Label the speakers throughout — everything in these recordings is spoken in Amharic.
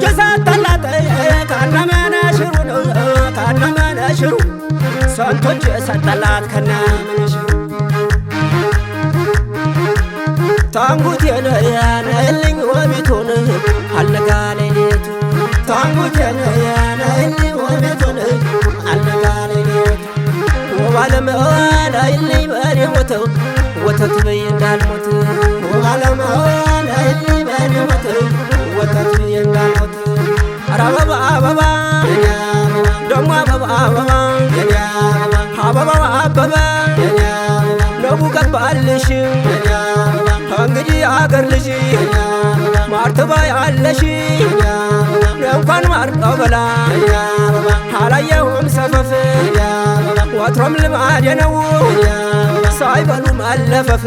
Speaker 1: ሰጠላት ከነመነሽሩ ከነመነሽሩ ስንቶች ሰጠላት ከነመነሽሩ ታንጉት የነልኝ ወቢቱን አለጋ ሌሊቱ ታንጉት የነልኝ ወቢቱን አለጋ ሌሊቱ ወባለመዋላይልኝ በኔ ሞተው ወተት በይ እንዳልሞት ወባለመዋላይልኝ በኔ ሞተው ወተት በይ እንዳልሞት ኧረ አበባ አበባ ደሞ አበባ አበባ አበባው አበባ ነቡ ገባልሽ እንግዲህ አገር ልጅ ማርተባ ያለሽ እንኳን ማርቀው በላ አላየሁም ሰፈፍ ወትሮም ልማድ ነው ሳይበሉ ማለፈፍ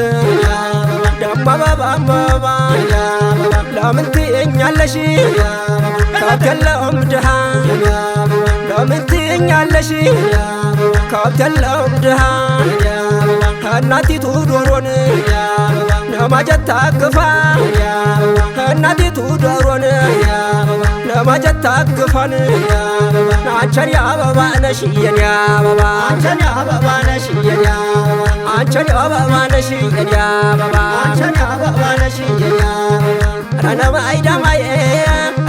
Speaker 1: ደሞ አበባ አበባ ለምን ትይኛለሽ ከብት የለውም ድሃ ለምን ትይኛለሽ ከብት የለውም ድሃ እናቲቱ ዶሮን ነማጀት ታቅፋ እናቲቱ ዶሮን ነማጀት ታቅፋን አንቺን አበባ ነሽ የኔ አበባ አንቺን አበባ ነሽ የኔ አበባ አንቺን አበባ ነሽ የኔ አበባ አንቺን አበባ ነሽ የኔ አበባ ረዳማይ ዳማይ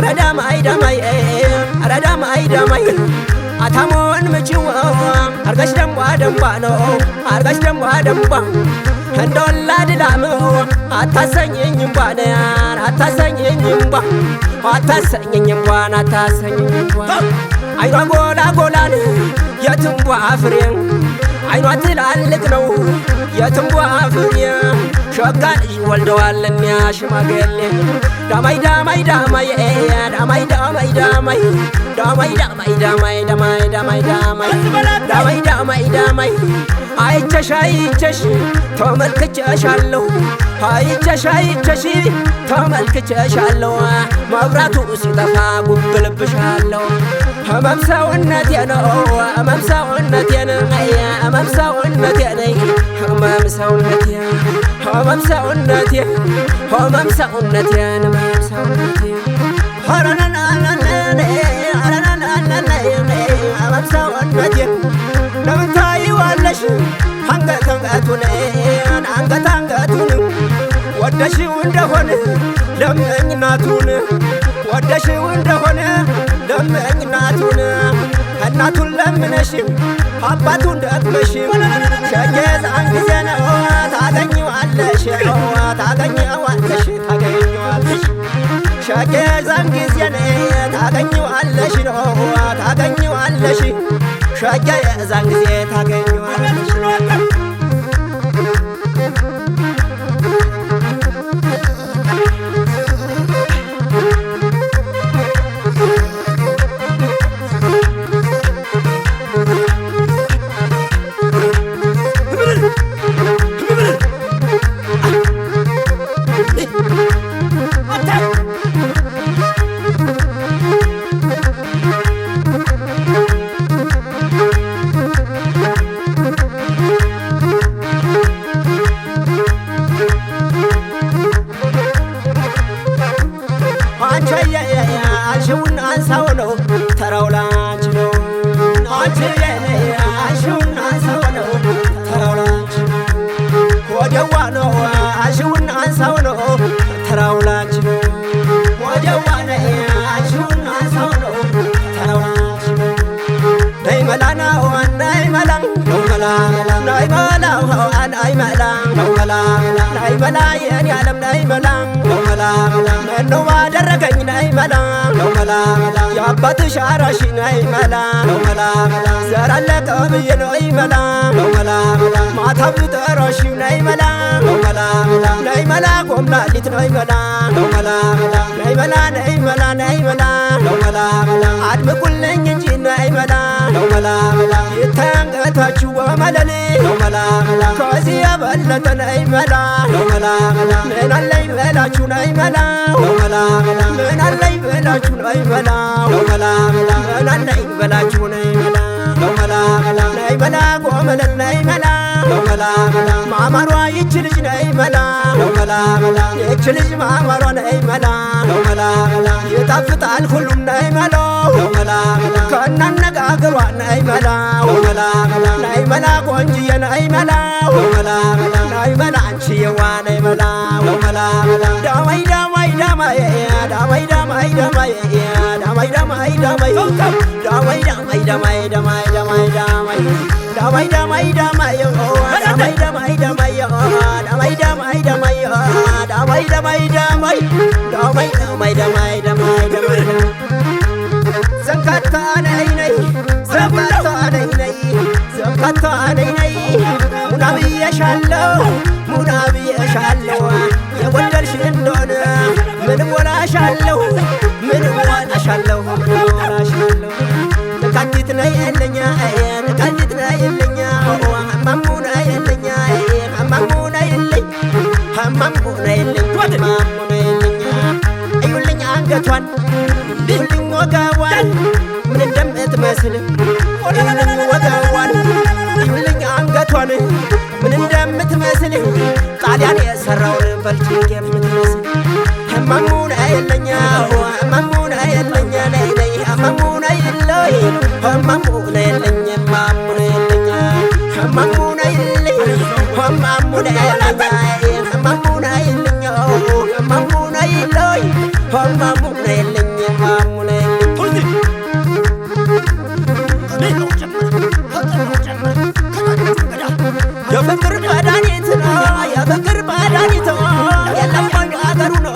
Speaker 1: ረዳማይ ዳማይ ረዳማይ ዳማይ አታሞን ምችው አርጋሽ ደምባ ደምባ ነው አርጋሽ ደምባ ደምባ እንደወላድ ላም አታሰኘኝም ባነ አታሰኘኝም ባ አታሰኘኝም ባና አታሰኘኝም ባ አይኗ ጎላ ጎላን የትንቧ ፍሬ አይኗ ትላልቅ ነው የትንቧ ፍሬ ሸጋ ልጅ ወልደዋል እኛ ሽማግሌ ዳማይ ዳማይ ዳማይ ዳማይ ዳማይ ዳማይ ዳማይ ዳማይ ዳማይ ዳማይ ዳማይ ዳማይ ዳማይ ዳማይ ዳማይ አይቸሽ አይቸሽ ተመልክቼሻለሁ አይቸሽ አይቸሽ ተመልክቼሻለሁ መብራቱ ሲጠፋ ጉብልብሻለሁ ህመም ሰውነቴ ነው ህመም ሰውነቴ ነው ህመም ሰውነቴ ነው ህመም ሰውነቴ ህመም ሰውነቴ ህመም ሰውነቴ ህመም ሰውነቴ ህመም ሰውነቴ ለምን ታይዋለሽ አንገት አንገቱን አንገት አንገቱን ወደሽው እንደሆነ ለምኝ እናቱን ወደሽው እንደሆነ ለምኝ እናቱን እናቱን ለምነሽ አባቱን ደግመሽ ሸጀዛን ጊዜ ነው ታገኘዋለሽ ታገኘዋለሽ ታገኘዋለሽ ሸጀዛን ጊዜ ነው ታገኘዋለሽ ነው ታገኘዋለሽ ሸጀዛን ጊዜ ታገኘዋለሽ አንቺውን አንሳው ነው ተራው ላንቺ ነው አንቺ አንቺውን አንሳው ነው ተራው ላንቺ ወደዋ ነው አንቺውን አንሳው ነው ተራው ላንቺ ነው ወደዋ ነው አንቺውን አንሳው ነው ተራው ላንቺ ነው ነይ መላና ነይ መላ ነው መላ ነይ መላ ነይ መላ ነው መላ ነይ መላ የኔ ዓለም ነይ መላ ነው መላ ምነው ባደረገኝ ነይ መላ ነው መላ የአባትሽ አራሽ ነይ መላ ነው መላ ዘር አለቀ ብዬ ነይ መላ ነው መላ ማታ ብጠራሽ ነይ መላ ነው መላ ነይ መላ ጎምላሊት ነይ መላ ነው መላ ነይ መላ ነይ መላ ነይ መላ ነው መላ አድምቁልኝ እንጂ ነይ መላ ነው መላ ይታንገታችሁ በመለሌ ነው መላ ከዚህ የበለጠ ነይ መላ ነው መላ ምን አለኝ በላችሁ ነይ መላ ነው መላ ምን አለኝ በላችሁ ነይ መላ ነው መላ ምን አለኝ በላችሁ ነይ መላ ነው መላ ነይ መላ ጎመለል ነይ መላ ነው መላ ማማሯ ይች ልጅ ነይ መላ ነው መላ መላ ይች ልጅ ማማሯ ነይ መላ ነው መላ መላ ይጣፍጣል ሁሉም ነይ መላ ነው መላ መላ ከናነጋገሯ ነይ መላ ነው መላ መላ ነይ መላ ቆንጅዬ ነይ መላ ነው መላ መላ ነይ መላ አንቺ የዋ ነይ መላ ነው መላ መላ ዳማይ ዳማይ ዳማይ ዳማይ ዳማይ ዳማይ ዳማይ ዳማይ ዳማይ ዳማይ ዳማይ ዳማይ ዳማይ ዳማይ ዳማይ damai damai damai yo damai damai damai yo damai damai damai yo damai damai damai damai damai damai damai damai zakata nei nei zakata nei nei zakata nei nei munabi yashallo የወደድሽ እንደሆነ ምን ወላሻለሁ ምን ወላሻለሁ ምን ወላሻለሁ ተካቲት ነይ የለኛ ተካቲት ነይ የለኛ ማሙና የለኛ ማሙና የለኝ ማሙና የለኝ ማሙና የለኝ እዩልኝ አንገቷን እዩልኝ ወገቧን ምን እንደምትመስል እዩልኝ ወገቧን እዩልኝ አንገቷን ምን እንደምትመስል ጣሊያን የሰራውን በልጅግ የምትመስል ማሙና የለኛ ማሙና የለኛ ነይ ነይ ማሙና የለኝ ማሙና የለኝ ማሙና የለኝ ማሙና የለኝ ማሙና የለኝ ማሙና የለኝ ማሙና የለኝ ማሙና የለኝ ማሙና የፍቅር መድኃኒት ነው የፍቅር መድኃኒት የለም ወይ በሀገሩ ነው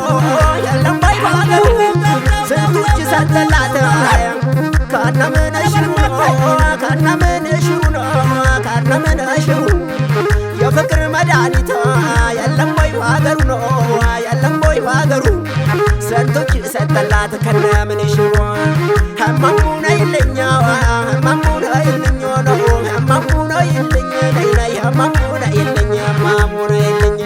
Speaker 1: የለም ወይ በሀገሩ ስንቶች ሰጠላት ከነምነሽሩ ነው ከነምነሽሩ ነው ከነምነሽሩ የፍቅር መድኃኒት የለም ወይ በሀገሩ ነው የለም ወይ በሀገሩ ስንቶች ሰጠላት ከነምነሽሩ ህመሙን አይለኛ ህመሙን አይለኛ ነው ህመሙን አይለኛ ነይ ህመሙን አይለኛ ህመሙን አይለኛ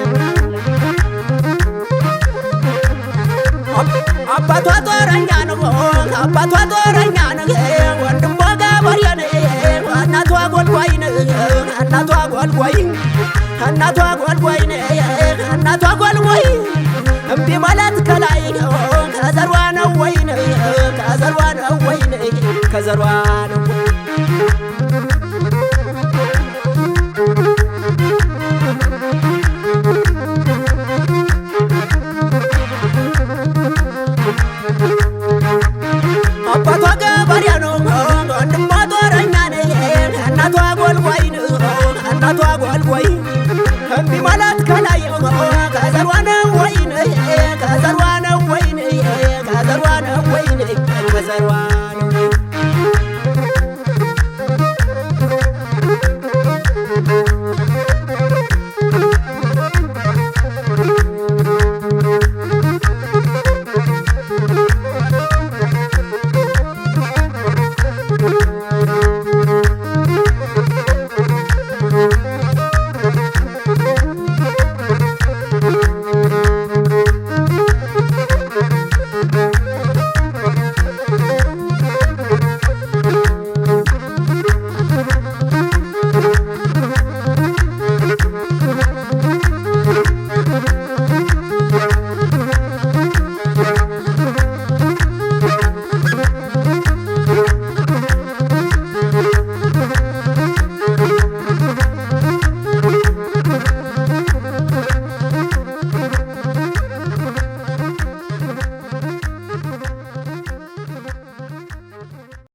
Speaker 1: አባቷ ጦረኛ ነው አባቷ ጦረኛ ነው ወንድሟ ገበሬ ነው እናቷ ጎልጓይ ነው እናቷ ጎልጓይ እናቷ ጎልጓይ ነው እናቷ ጎልጓይ እምቢ ማለት ከላይ ነው ከዘሯ ነው ወይ ነው ከዘሯ ነው ወይ ነው ከዘሯ ነው